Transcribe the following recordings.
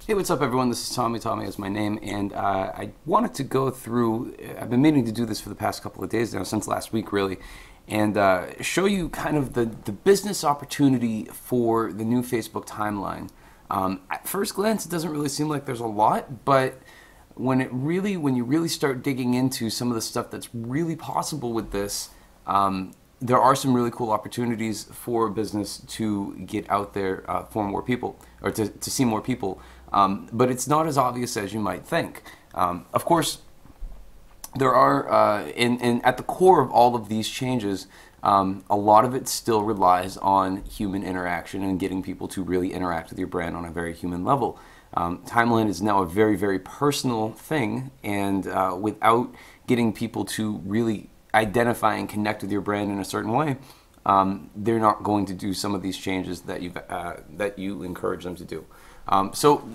Hey, what's up, everyone? This is Tommy. Tommy is my name, and I wanted to go through. I've been meaning to do this for the past couple of days now, since last week, really, and show you kind of the business opportunity for the new Facebook timeline. At first glance, it doesn't really seem like there's a lot, but when you really start digging into some of the stuff that's really possible with this, there are some really cool opportunities for business to get out there for more people, or to see more people. But it's not as obvious as you might think. Of course, there are, at the core of all of these changes, a lot of it still relies on human interaction and getting people to really interact with your brand on a very human level. Timeline is now a very, very personal thing, and without getting people to really identify and connect with your brand in a certain way, they're not going to do some of these changes that you encourage them to do. So,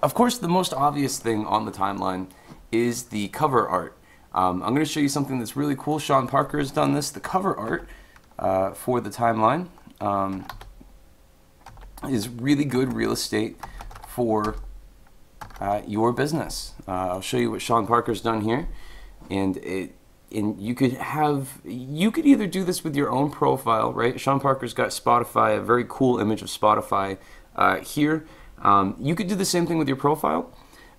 of course, the most obvious thing on the timeline is the cover art. I'm going to show you something that's really cool. Sean Parker has done this. The cover art for the timeline is really good real estate for your business. I'll show you what Sean Parker's done here, and you could either do this with your own profile, right? Sean Parker's got Spotify, a very cool image of Spotify here. You could do the same thing with your profile,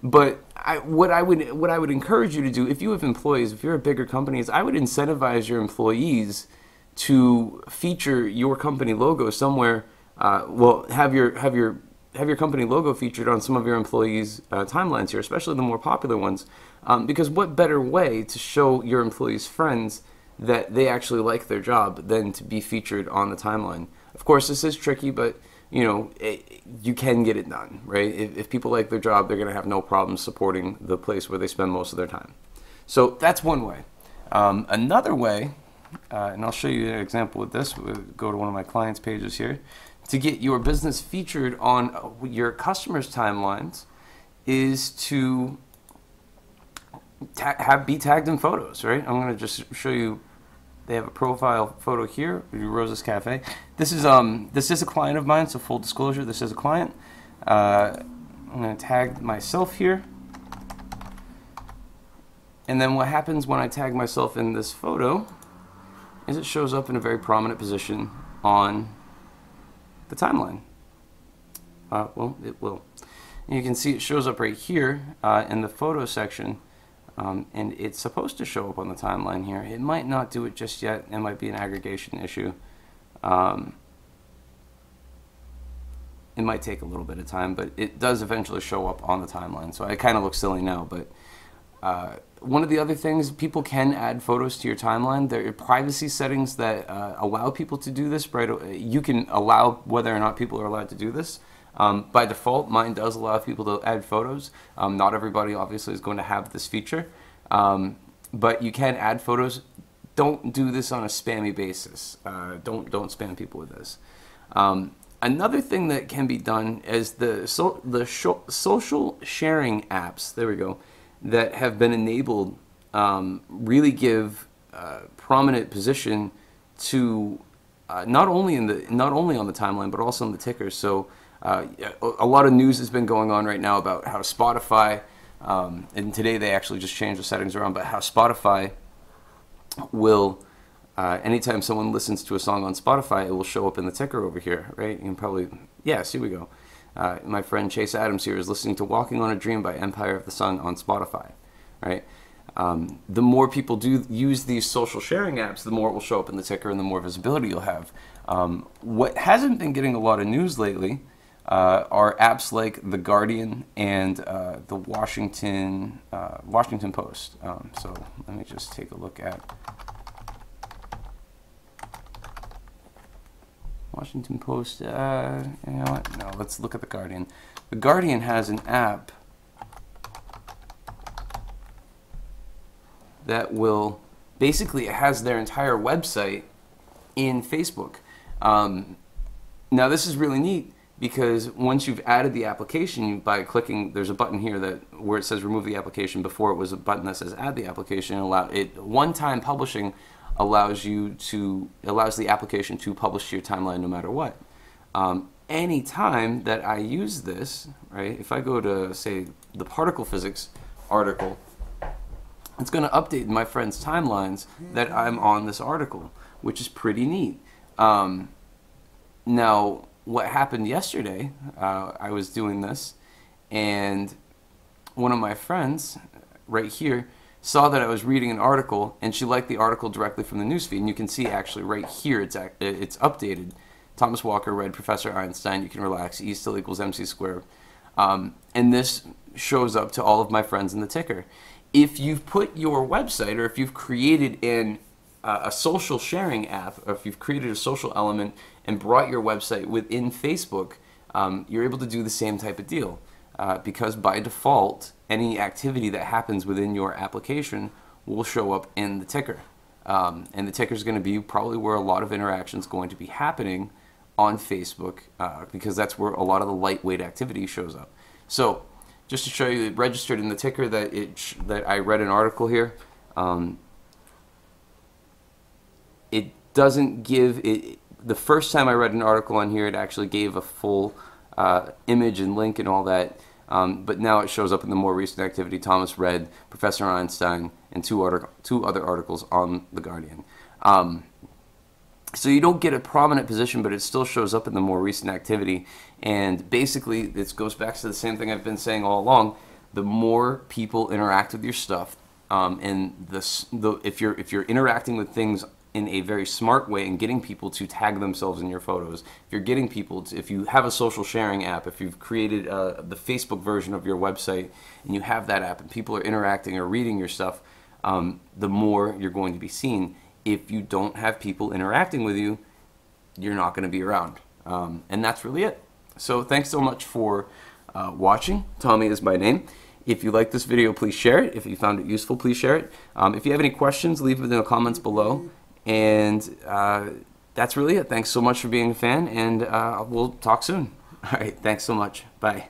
but what I would encourage you to do, if you have employees, if you're a bigger company, is I would incentivize your employees to feature your company logo somewhere. Well, have your company logo featured on some of your employees' timelines here, especially the more popular ones, because what better way to show your employees' friends that they actually like their job than to be featured on the timeline? Of course, this is tricky, but you know, you can get it done, right? If people like their job, they're going to have no problem supporting the place where they spend most of their time. So that's one way. Another way, and I'll show you an example with this. We'll go to one of my clients' pages here. To get your business featured on your customers' timelines is to be tagged in photos, right? I'm going to just show you. They have a profile photo here, Rosa's Cafe. This is a client of mine, so full disclosure, this is a client. I'm going to tag myself here. And then what happens when I tag myself in this photo is it shows up in a very prominent position on the timeline. Well, it will. And you can see it shows up right here in the photo section. And it's supposed to show up on the timeline here. It might not do it just yet. It might be an aggregation issue. It might take a little bit of time, but it does eventually show up on the timeline. So it kind of looks silly now, but one of the other things, people can add photos to your timeline. There are privacy settings that allow people to do this. Right? You can allow whether or not people are allowed to do this. By default, mine does allow people to add photos. Not everybody obviously is going to have this feature, but you can add photos. Don't do this on a spammy basis. Don't spam people with this. Another thing that can be done is the social sharing apps. There we go. That have been enabled really give prominent position to not only on the timeline but also on the ticker. So. A lot of news has been going on right now about how Spotify, and today they actually just changed the settings around, but how Spotify will, anytime someone listens to a song on Spotify, it will show up in the ticker over here, right? You can probably, yes, here we go. My friend Chase Adams here is listening to Walking on a Dream by Empire of the Sun on Spotify, right? The more people do use these social sharing apps, the more it will show up in the ticker and the more visibility you'll have. What hasn't been getting a lot of news lately are apps like The Guardian and the Washington Post. So let me just take a look at Washington Post. You know what? No, let's look at The Guardian. The Guardian has an app that will basically, it has their entire website in Facebook. Now this is really neat, because once you've added the application, by clicking, there's a button here where it says remove the application. Before it was a button that says add the application. One-time publishing allows the application to publish to your timeline no matter what. any time that I use this, right, if I go to, say, the particle physics article, it's going to update my friends' timelines that I'm on this article, which is pretty neat. Now, what happened yesterday, I was doing this, and one of my friends right here saw that I was reading an article, and she liked the article directly from the newsfeed. And you can see actually right here it's updated. Thomas Walker read Professor Einstein, you can relax, E still equals MC squared. And this shows up to all of my friends in the ticker. If you've put your website, or if you've created a social sharing app, or if you've created a social element and brought your website within Facebook, you're able to do the same type of deal. Because by default, any activity that happens within your application will show up in the ticker. And the ticker is going to be probably where a lot of interaction is going to be happening on Facebook, because that's where a lot of the lightweight activity shows up. So just to show you, it registered in the ticker that I read an article here. It doesn't give it. The first time I read an article on here, it actually gave a full image and link and all that. But now it shows up in the more recent activity. Thomas read Professor Einstein and two other articles on The Guardian. So you don't get a prominent position, but it still shows up in the more recent activity. And basically, this goes back to the same thing I've been saying all along. The more people interact with your stuff, and if you're interacting with things in a very smart way and getting people to tag themselves in your photos, if you're getting people to, if you have a social sharing app, if you've created the Facebook version of your website and you have that app and people are interacting or reading your stuff, the more you're going to be seen. If you don't have people interacting with you, you're not going to be around. And that's really it. So thanks so much for watching. Tommy is my name. If you like this video, please share it. If you found it useful, please share it. If you have any questions, leave them in the comments below. And that's really it. Thanks so much for being a fan, and we'll talk soon. All right, thanks so much. Bye.